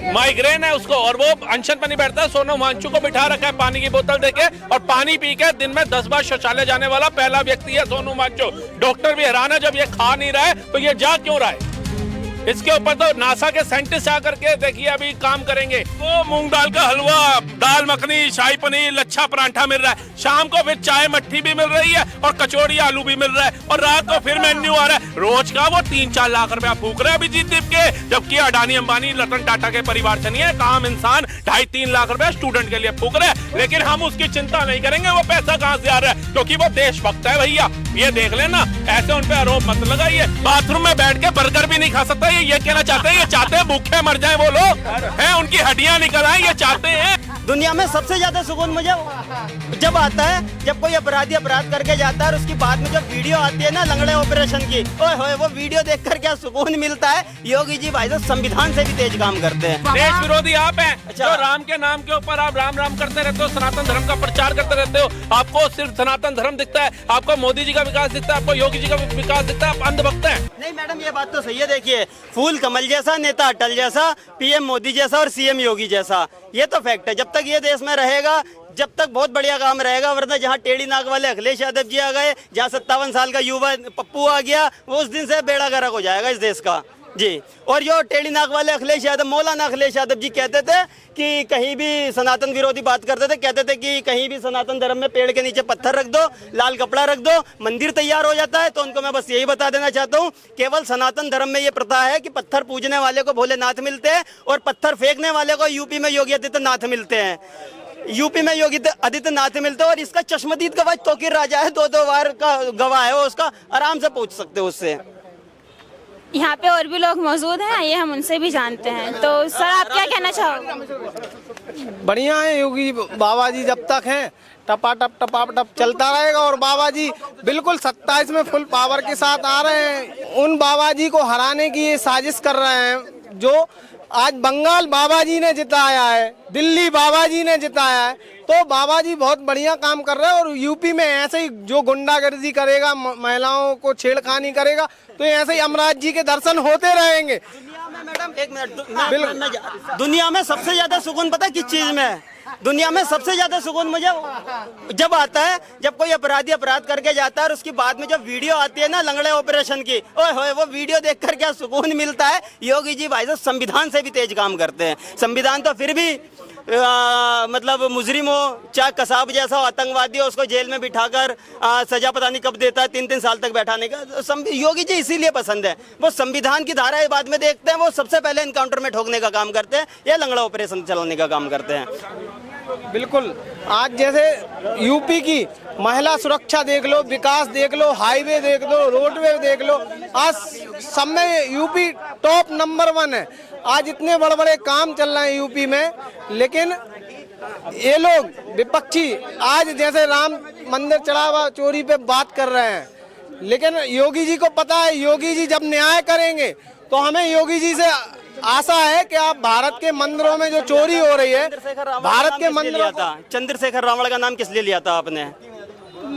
Migraine है उसको, और वो अनशन पर नहीं बैठता। सोनू हिमांशु को बिठा रखा है पानी की बोतल देके, और पानी पी के दिन में 10 बार शौचालय जाने वाला पहला व्यक्ति है सोनू हिमांशु। डॉक्टर भी हैरान है, जब ये खा नहीं रहा है तो ये जा क्यों रहा है। इसके ऊपर तो नासा के साइंटिस्ट आकर के देखिए अभी काम करेंगे। वो मूंग दाल का हलवा, दाल मखनी, शाही पनीर, लच्छा परांठा मिल रहा है, शाम को फिर चाय मट्ठी भी मिल रही है और कचौड़ी आलू भी मिल रहा है, और रात को फिर मेन्यू आ रहा है। रोज का वो 3-4 लाख रुपया फूक रहे हैं अभिजीत दीप के, जबकि अडानी अंबानी रतन टाटा के परिवार से नहीं है। काम इंसान 2.5-3 लाख रुपया स्टूडेंट के लिए फूक रहे हैं, लेकिन हम उसकी चिंता नहीं करेंगे वो पैसा कहाँ से आ रहा है, क्योंकि वो देशभक्त है भैया। ये देख लेना, ऐसे उन पे आरोप मत लगाइए। बाथरूम में बैठ के बर्गर भी नहीं खा सकता, ये कहना चाहते हैं, ये चाहते हैं भूखे मर जाएं वो लोग हैं, उनकी हड्डियां निकल आए, ये चाहते हैं। दुनिया में सबसे ज्यादा सुकून मुझे जब आता है जब कोई अपराधी अपराध करके जाता है और उसकी बाद में जब वीडियो आती है ना लंगड़े ऑपरेशन की, ओए होए वो वीडियो देखकर क्या सुकून मिलता है। योगी जी भाई साहब संविधान से भी तेज काम करते हैं। देश विरोधी आप हैं। अच्छा। जो राम के नाम के ऊपर आप राम राम करते रहते हो, सनातन धर्म का प्रचार करते रहते हो, आपको सिर्फ सनातन धर्म दिखता है, आपको मोदी जी का विकास दिखता है, आपको योगी जी का विकास दिखता है, आप अंधभक्त हैं। नहीं मैडम ये बात तो सही है। देखिए फूल कमल जैसा, नेता अटल जैसा, पीएम मोदी जैसा और सीएम योगी जैसा, ये तो फैक्ट है। जब तक ये देश में रहेगा जब तक बहुत बढ़िया काम रहेगा, वरना जहाँ टेढ़ी नाक वाले अखिलेश यादव जी आ गए, जहाँ 57 साल का युवा पप्पू आ गया, वो उस दिन से बेड़ा गर्क हो जाएगा इस देश का जी। और जो टेढ़ी नाक वाले अखिलेश यादव, मौलाना अखिलेश यादव जी कहते थे कि कहीं भी सनातन विरोधी बात करते थे, कहते थे कि कहीं भी सनातन धर्म में पेड़ के नीचे पत्थर रख दो, लाल कपड़ा रख दो, मंदिर तैयार हो जाता है। तो उनको मैं बस यही बता देना चाहता हूँ, केवल सनातन धर्म में ये प्रथा है कि पत्थर पूजने वाले को भोलेनाथ मिलते हैं और पत्थर फेंकने वाले को यूपी में योगी आदित्यनाथ मिलते हैं। यूपी में योगी आदित्यनाथ मिलते हैं, और इसका चश्मदीद गवाह तोकीर राजा है, 2-2 बार का गवाह है वो, उसका आराम से पूछ सकते हो उससे। यहाँ पे और भी लोग मौजूद हैं, ये हम उनसे भी जानते हैं। तो सर आप क्या कहना चाहोगे? बढ़िया है, योगी बाबा जी जब तक हैं टपाटप चलता रहेगा, और बाबा जी बिल्कुल 27 में फुल पावर के साथ आ रहे हैं। उन बाबा जी को हराने की ये साजिश कर रहे हैं। जो आज बंगाल बाबा जी ने जिताया है, दिल्ली बाबा जी ने जिताया है, तो बाबा जी बहुत बढ़िया काम कर रहे हैं। और यूपी में ऐसे ही जो गुंडागर्दी करेगा, महिलाओं को छेड़खानी करेगा, तो ऐसे ही अमराज जी के दर्शन होते रहेंगे। दुनिया में मैडम एक मिनट, दुनिया में सबसे ज्यादा सुकून पता किस चीज में है? दुनिया में सबसे ज्यादा सुकून मुझे जब आता है जब कोई अपराधी अपराध करके जाता है और उसकी बाद में जब वीडियो आती है ना लंगड़े ऑपरेशन की, ओए होए वो वीडियो देखकर क्या सुकून मिलता है। योगी जी भाई साहब संविधान से भी तेज काम करते हैं। संविधान तो फिर भी मतलब मुजरिम हो चाहे कसाब जैसा हो, आतंकवादी हो, उसको जेल में बिठाकर सजा पता नहीं कब देता है, 3-3 साल तक बैठाने का। योगी जी इसीलिए पसंद है, वो संविधान की धारा बाद में देखते हैं, वो सबसे पहले एनकाउंटर में ठोकने का काम करते हैं या लंगड़ा ऑपरेशन चलाने का काम करते हैं। बिल्कुल, आज जैसे यूपी की महिला सुरक्षा देख लो, विकास देख लो, हाईवे देख लो, रोडवे देख लो, आज सब में यूपी टॉप नंबर 1 है। आज इतने बड़े बड़े काम चल रहे हैं यूपी में, लेकिन ये लोग विपक्षी आज जैसे राम मंदिर चढ़ावा चोरी पे बात कर रहे हैं, लेकिन योगी जी को पता है योगी जी जब न्याय करेंगे तो हमें योगी जी से आशा है कि आप भारत के मंदिरों में जो चोरी हो रही है, भारत के मंदिरों का चंद्रशेखर रावण का नाम किस लिए लिया था आपने?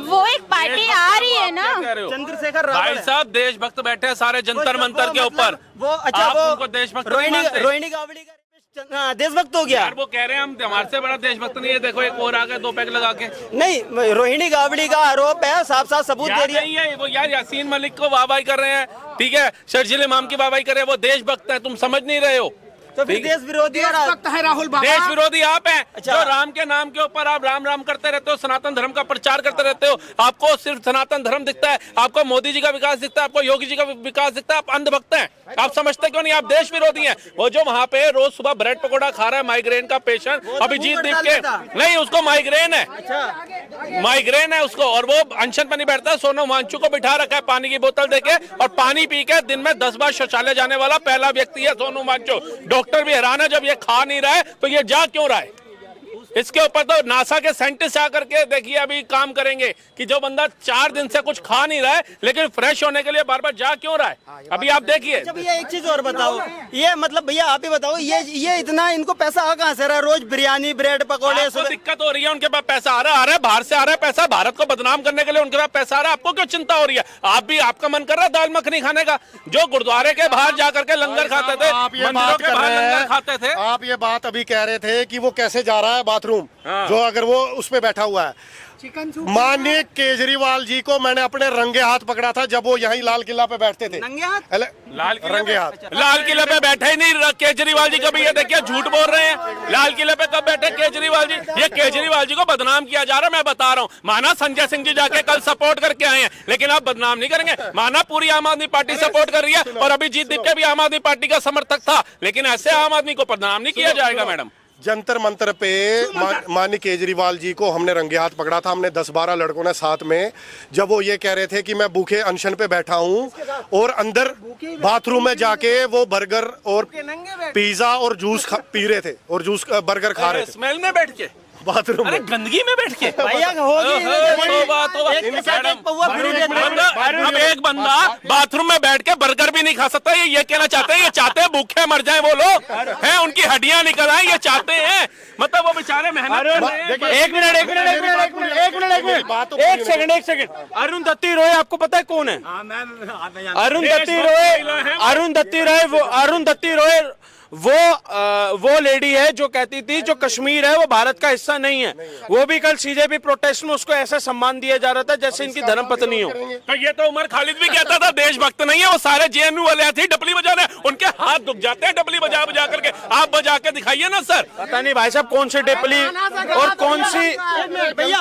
वो एक पार्टी आ रही है ना, चंद्रशेखर भाई रावण साहब देशभक्त बैठे हैं सारे जंतर मंतर के ऊपर। वो अच्छा आप वो उनको देशभक्त रोहिणी गावड़ी का देशभक्त हो गया। यार वो कह रहे हैं हम हमारे से बड़ा देशभक्त नहीं है, देखो एक और आ गए 2 पैक लगा के। नहीं रोहिणी गावड़ी का आरोप है, साफ साफ सबूत दे रही है वो यार। यासीन मलिक को वाहवाही कर रहे हैं, ठीक है, शर्जील इमाम की वाहवाही कर रहे हैं, वो देशभक्त है, तुम समझ नहीं रहे हो। तो फिर देश विरोधी है राहुल बाबा। देश विरोधी आप हैं। अच्छा। जो राम के नाम के ऊपर आप राम राम करते रहते हो, सनातन धर्म का प्रचार करते रहते हो, आपको सिर्फ सनातन धर्म दिखता है, आपको मोदी जी का विकास दिखता है, आपको योगी जी का विकास दिखता है, आप अंधभक्त हैं। आप समझते क्यों नहीं? आप देश विरोधी हैं। वो जो वहाँ पे रोज सुबह ब्रेड पकौड़ा खा रहा है माइग्रेन का पेशेंट अभिजीत दीप के, नहीं उसको माइग्रेन है, माइग्रेन है उसको, और वो अनशन पर नहीं बैठता। सोनू हिमांशु को बिठा रखा है पानी की बोतल देके, और पानी पी के दिन में 10 बार शौचालय जाने वाला पहला व्यक्ति है सोनू हिमांशु। डॉक्टर भी हैरान है, जब ये खा नहीं रहा है तो ये जा क्यों रहा है। इसके ऊपर तो नासा के साइंटिस्ट आकर के देखिए अभी काम करेंगे कि जो बंदा 4 दिन से कुछ खा नहीं रहा है लेकिन फ्रेश होने के लिए बार बार जा क्यों रहा है, अभी आप देखिए। अच्छा भैया एक चीज और बताओ, ये मतलब भैया आप ही बताओ, ये इतना इनको पैसा आ कहाँ से रहा है? रोज बिरयानी ब्रेड पकौड़े आपको दिक्कत हो रही है, उनके पास पैसा आ रहा है बाहर से आ रहा है पैसा, भारत को बदनाम करने के लिए उनके पास पैसा आ रहा है, आपको क्यों चिंता हो रही है? आप भी, आपका मन कर रहा है दाल मखनी खाने का? जो गुरुद्वारे के बाहर जाकर के लंगर खाते थे, मंदिरों के बाहर लंगर खाते थे। आप ये बात अभी कह रहे थे कि वो कैसे जा रहा है बाथरूम, जो अगर वो उस पे बैठा हुआ है। माननीय केजरीवाल जी को मैंने अपने रंगे हाथ पकड़ा था जब वो यहीं लाल किला पे बैठते थे। रंगे हाथ? रंगे हाथ लाल किले पे बैठे ही नहीं केजरीवाल जी, कभी ये देखिए झूठ बोल रहे हैं। लाल किले पे कब बैठे केजरीवाल जी? ये केजरीवाल जी को बदनाम किया जा रहा है, मैं बता रहा हूँ। माना संजय सिंह जी जाके कल सपोर्ट करके आए हैं, लेकिन आप बदनाम नहीं करेंगे। माना पूरी आम आदमी पार्टी सपोर्ट कर रही है और अभिजीत दीप के भी आम आदमी पार्टी का समर्थक था, लेकिन ऐसे आम आदमी को बदनाम नहीं किया जाएगा मैडम। जंतर मंतर पे माननीय केजरीवाल जी को हमने रंगे हाथ पकड़ा था, हमने 10-12 लड़कों ने साथ में, जब वो ये कह रहे थे कि मैं भूखे अनशन पे बैठा हूँ और अंदर बाथरूम में जाके वो बर्गर और पिज्जा और जूस पी रहे थे और जूस बर्गर खा रहे थे स्मेल में बैठ के बाथरूम में, गंदगी में बैठ के। भैया अब एक बंदा बाथरूम में बैठ के बर्गर भी नहीं खा सकता, ये कहना चाहते हैं, ये चाहते हैं भूखे मर जाएं वो लोग हैं, उनकी हड्डियां निकल आए, ये चाहते हैं। मतलब वो बेचारे मेहनत एक सेकंड अरुण दत्ती रॉय आपको पता है कौन है? अरुण दत्ती रॉय वो लेडी है जो कहती थी जो कश्मीर है वो भारत का हिस्सा नहीं है। वो भी कल सीजेपी प्रोटेस्ट में उसको ऐसा सम्मान दिया जा रहा था जैसे इनकी धर्मपत्नी हो। तो ये तो उमर खालिद भी कहता था देशभक्त नहीं है वो, सारे जेएनयू वाले थे डपली बजाने, उनके हाथ दुख जाते हैं डपली बजा बजा करके। आप बजा के दिखाइए ना सर। पता नहीं भाई साहब कौन सी डपली और कौन सी। भैया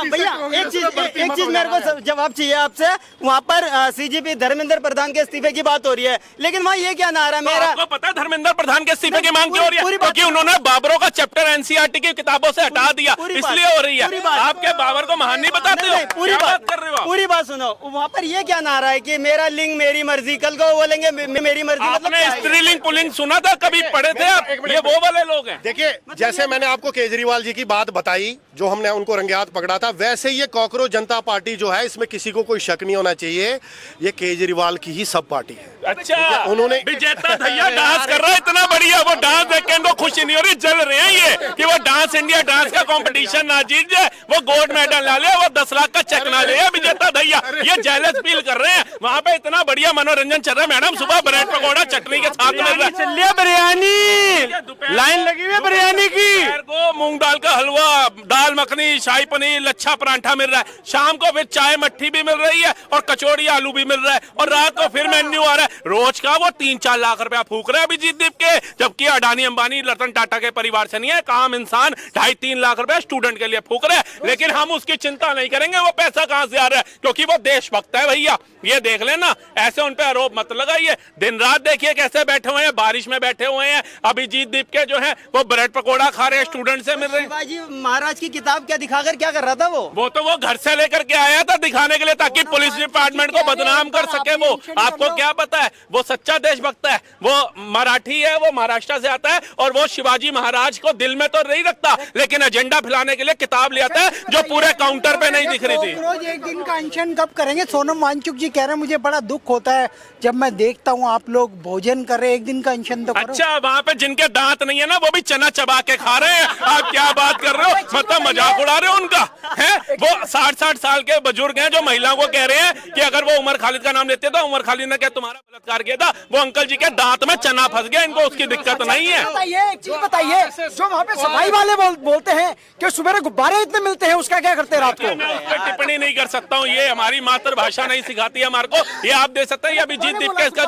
एक चीज मेरे को जवाब चाहिए आपसे। वहाँ पर सीजीपी धर्मेंद्र प्रधान के इस्तीफे की बात हो रही है, लेकिन वहाँ ये क्या नारा मेरा? आपको पता है धर्मेंद्र प्रधान के इस्तीफे की मांग क्यों हो रही है? क्योंकि उन्होंने बाबरों का चैप्टर एनसीईआरटी की किताबों से हटा दिया, इसलिए हो रही है। आपके बाबर को महान नहीं बताते हो? पूरी बात कर रहे हो, पूरी बात सुनो। वहाँ पर ये क्या नारा है कि मेरा लिंग मेरी मर्जी, कल को बोलेंगे मेरी मर्जी। आपने स्त्रीलिंग पुल्लिंग सुना था कभी? पढ़े थे आप? ये वो वाले लोग हैं। देखिए जैसे मैंने आपको केजरीवाल जी की बात बताई, जो हमने उनको रंगे हाथ पकड़ा था, वैसे ये कॉकरोच जनता पार्टी जो है, इसमें किसी को कोई शक नहीं होना चाहिए, ये केजरीवाल की ही सब पार्टी है। अच्छा, उन्होंने विजेता भैया डांस कर रहा है इतना बढ़िया, वो डांस देख के इनको खुशी नहीं हो रही, जल रहे हैं ये कि वो डांस इंडिया डांस का कंपटीशन ना जीत जाए, वो गोल्ड मेडल ना ले, वो 10 लाख का चेक ना ले। विजेता भैया ये जेलस फील कर रहे हैं। वहाँ पे इतना बढ़िया मनोरंजन चल रहा है मैडम, सुबह ब्रेड पकौड़ा चटनी के साथ मिल रहा है, बिरयानी लाइन लगी हुई है बिरयानी की, को मूंग दाल का हलवा, दाल मखनी, शाही पनीर, लच्छा परांठा मिल रहा है, शाम को फिर चाय मट्ठी भी मिल रही है और कचौड़ी आलू भी मिल रहा है, और रात को फिर मेन्यू आ रहा है। रोज का वो 3-4 लाख रुपया फूक रहे हैं अभिजीत दीप के, जबकि अडानी अंबानी रतन टाटा के परिवार से नहीं है, काम इंसान 2.5-3 लाख रुपया स्टूडेंट के लिए फूक रहे हैं। लेकिन हम उसकी चिंता नहीं करेंगे वो पैसा कहां से आ रहा है, क्योंकि वो देशभक्त है भैया। ये देख लेना, ऐसे उन पे आरोप मत लगाइए। दिन रात देखिए कैसे बैठे हुए हैं, बारिश में बैठे हुए हैं। अभिजीत दीप के जो है वो ब्रेड पकौड़ा खा रहे हैं, स्टूडेंट से मिल रहे हैं। शिवाजी महाराज की किताब क्या दिखाकर क्या कर रहा था वो तो वो घर से लेकर के आया था दिखाने के लिए, ताकि पुलिस डिपार्टमेंट को बदनाम कर सके। वो आपको क्या पता है, वो सच्चा देशभक्त है, वो मराठी है, वो महाराष्ट्र से आता है, और वो शिवाजी महाराज को दिल में तो नहीं रखता, लेकिन एजेंडा फैलाने के लिए किताब ले आता है जो पूरे काउंटर पे नहीं दिख रही थी। रोज एक दिन का अनशन कब करेंगे? सोनम वांगचुक जी कह रहे हैं मुझे बड़ा दुख होता है जब मैं देखता हूँ आप लोग भोजन कर रहे हैं, एक दिन का अनशन तो करो। अच्छा, वहाँ पे जिनके दांत नहीं है ना, वो भी चना चबा के खा रहे हैं। आप क्या बात कर रहे हो, मतलब मजाक उड़ा रहे हो उनका है? वो 60-60 साल के बुजुर्ग हैं जो महिलाओं को कह रहे हैं कि अगर वो उमर खालिद का नाम लेते तो उमर खालिद ने क्या तुम्हारा बलात्कार किया था, वो अंकल जी के दांत में चना फंस गया, इनको उसकी दिक्कत नहीं है। एक चीज बताइए, जो वहाँ पे सफाई वाले बोलते हैं कि सुबह गुब्बारे इतने मिलते हैं, उसका क्या करते हैं रात को? मैं उस पर टिप्पणी नहीं कर सकता हूँ, ये हमारी मातृभाषा नहीं सिखाती है हमारे को। ये आप दे सकते हैं, अभिजीत दीप का इसका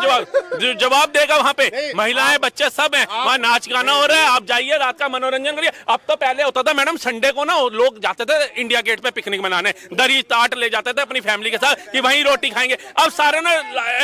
जवाब देगा। वहाँ पे महिलाएं बच्चे सब हैं, वहाँ नाच गाना हो रहा है, आप जाइए रात का मनोरंजन करिए। अब तो पहले होता था मैडम, संडे को ना लोग जाते थे इंडिया गेट पे पिकनिक मनाने, दरी ताट ले जाते थे अपनी फैमिली के साथ कि वहीं रोटी खाएंगे। अब सारे ने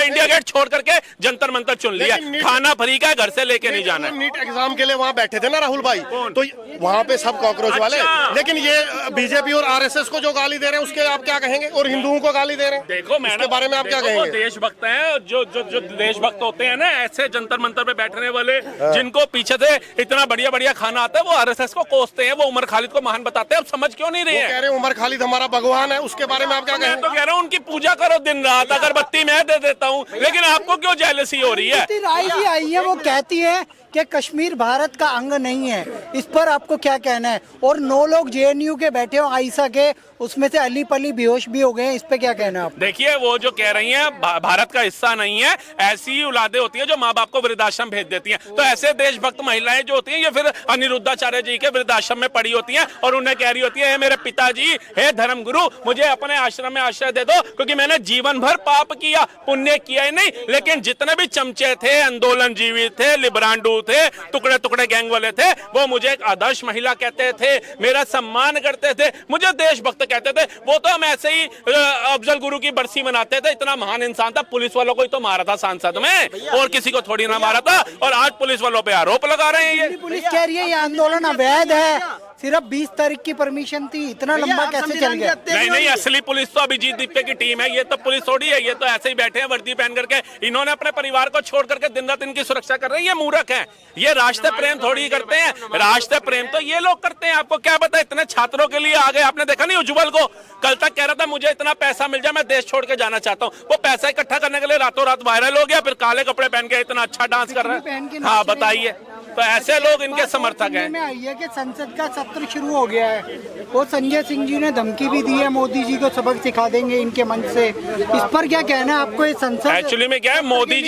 इंडिया गेट छोड़ करके जंतर मंतर चुन लिया, खाना फ्री का घर से लेके नहीं जा जाना है। नीट एग्जाम के लिए वहाँ बैठे थे ना राहुल भाई, तो वहाँ पे सब कॉकरोच वाले, लेकिन ये बीजेपी और आरएसएस को जो गाली दे रहे हैं उसके आप क्या कहेंगे, और हिंदुओं को गाली दे रहे हैं, देखो मैं इसके बारे में आप क्या कहेंगे? देशभक्त हैं, जो देशभक्त होते हैं ना, ऐसे जंतर मंतर पे बैठने वाले, जिनको पीछे से इतना बढ़िया बढ़िया खाना आता है, वो आरएसएस को कोसते हैं, वो उमर खालिद को महान बताते हैं। अब समझ क्यों नहीं रहे हैं? कह रहे हैं उमर खालिद हमारा भगवान है, उसके बारे में आप क्या मैं कहेंगे? तो कह रहा हूँ उनकी पूजा करो दिन रात, अगरबत्ती मैं दे देता हूँ, लेकिन आपको क्यों जेलसी हो रही है? राय भी आई है, वो कहती है कि कश्मीर भारत का अंग नहीं है। इस पर आपको क्या कहना है? और 9 लोग जेएनयू के बैठे हो आयशा के, उसमें से अली पली बेहोश भी हो गए हैं, इस पे क्या कहना है आप? देखिए वो जो कह रही हैं भारत का हिस्सा नहीं है, ऐसी ही औलादें होती हैं जो माँ बाप को वृद्धाश्रम भेज देती हैं। तो ऐसे देशभक्त महिलाएं जो होती हैं ये फिर अनिरुद्धाचार्य जी के वृद्धाश्रम में पड़ी होती हैं और उन्हें कह रही होती है, मेरे पिताजी, हे धर्मगुरु, मुझे अपने आश्रम में आश्रय दे दो, क्योंकि मैंने जीवन भर पाप किया, पुण्य किया ही नहीं। लेकिन जितने भी चमचे थे, आंदोलन जीवी थे, लिब्रांडू थे, टुकड़े टुकड़े गैंग वाले थे, वो मुझे एक आदर्श महिला कहते थे, मेरा सम्मान करते थे, मुझे देशभक्त कहते थे। वो तो हम ऐसे ही अफजल गुरु की बरसी मनाते थे, इतना महान इंसान था। पुलिस वालों को ही तो मारा था सांसद में, और किसी को थोड़ी ना मारा था, और आज पुलिस वालों पे आरोप लगा रहे हैं। ये पुलिस कह रही है ये आंदोलन अवैध है, सिर्फ 20 तारीख की परमिशन थी, इतना लंबा कैसे चल गया? नहीं, असली पुलिस तो अभिजीत दीपे की टीम है, ये तो पुलिस थोड़ी है, ये तो ऐसे ही बैठे हैं वर्दी पहन करके। इन्होंने अपने परिवार को छोड़ करके दिन रात इनकी सुरक्षा कर रहे हैं, ये मूर्ख हैं। ये राष्ट्र प्रेम थोड़ी करते हैं, राष्ट्र प्रेम तो ये लोग करते हैं। आपको क्या पता, इतने छात्रों के लिए आ गए। आपने देखा नहीं उज्जवल को, कल तक कह रहा था मुझे इतना पैसा मिल जाए, मैं देश छोड़ के जाना चाहता हूँ। वो पैसा इकट्ठा करने के लिए रातों रात वायरल हो गया, फिर काले कपड़े पहन के इतना अच्छा डांस कर रहा है। हाँ बताइए, तो ऐसे लोग इनके समर्थक हैं। में आई है कि संसद का सत्र शुरू हो गया है, और संजय सिंह जी ने धमकी भी दी है, मोदी जी को सबक सिखा देंगे इनके मंच से। इस पर क्या कहना है आपको? ये संसद एक्चुअली में क्या है, मोदी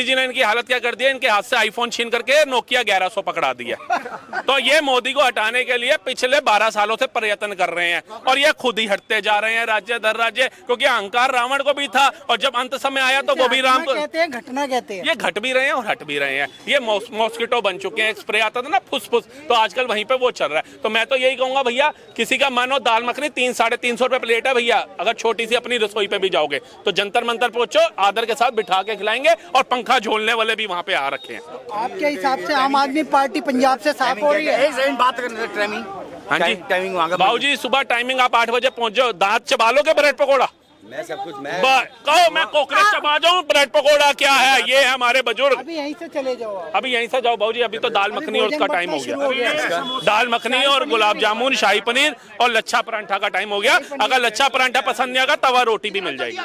जी ने इनकी हालत क्या कर दी है, इनके हाथ से आईफोन छीन करके नोकिया 1100 पकड़ा दिया। तो ये मोदी को हटाने के लिए पिछले 12 सालों से प्रयत्न कर रहे हैं, और ये खुद ही हटते जा रहे हैं राज्य दर राज्य, क्योंकि अहंकार रावण को भी था, और जब अंत समय आया तो वो भी राम को कहते हैं, घटना कहते हैं। ये घट भी रहे हैं और हट भी रहे हैं। ये मॉस्किटो बन चुके हैं। एक स्प्रे आता था ना फुस, तो आजकल वहीं पे वो चल रहा है। तो मैं तो यही कहूंगा भैया, किसी का मन हो दाल मखनी 300-350 रुपए प्लेट है भैया, अगर छोटी सी अपनी रसोई पे भी जाओगे तो जंतर मंतर पहुंचो, आदर के साथ बिठा के खिलाएंगे, और पंखा झोलने वाले भी वहां पे आ रखे हैं। आपके हिसाब से आम आदमी पार्टी पंजाब से साफ हो रही है? बात करने टाइमिंग, हाँ जी टाइमिंग वहाँ का बाबूजी, सुबह टाइमिंग आप 8 बजे पहुंच जाओ। दांत चबा लोगे ब्रेड पकौड़ा? मैं सब कुछ कहो मैं कोकरेच चबा जाऊं, ब्रेड पकौड़ा क्या है? ये है हमारे बुजुर्ग। अभी यहीं से चले जाओ आप। अभी यहीं से जाओ बाबूजी, अभी तो दाल मखनी और उसका टाइम हो गया। दाल मखनी और गुलाब जामुन, शाही पनीर और लच्छा परांठा का टाइम हो गया। अगर लच्छा परांठा पसंद नहीं आएगा, तवा रोटी भी मिल जाएगी।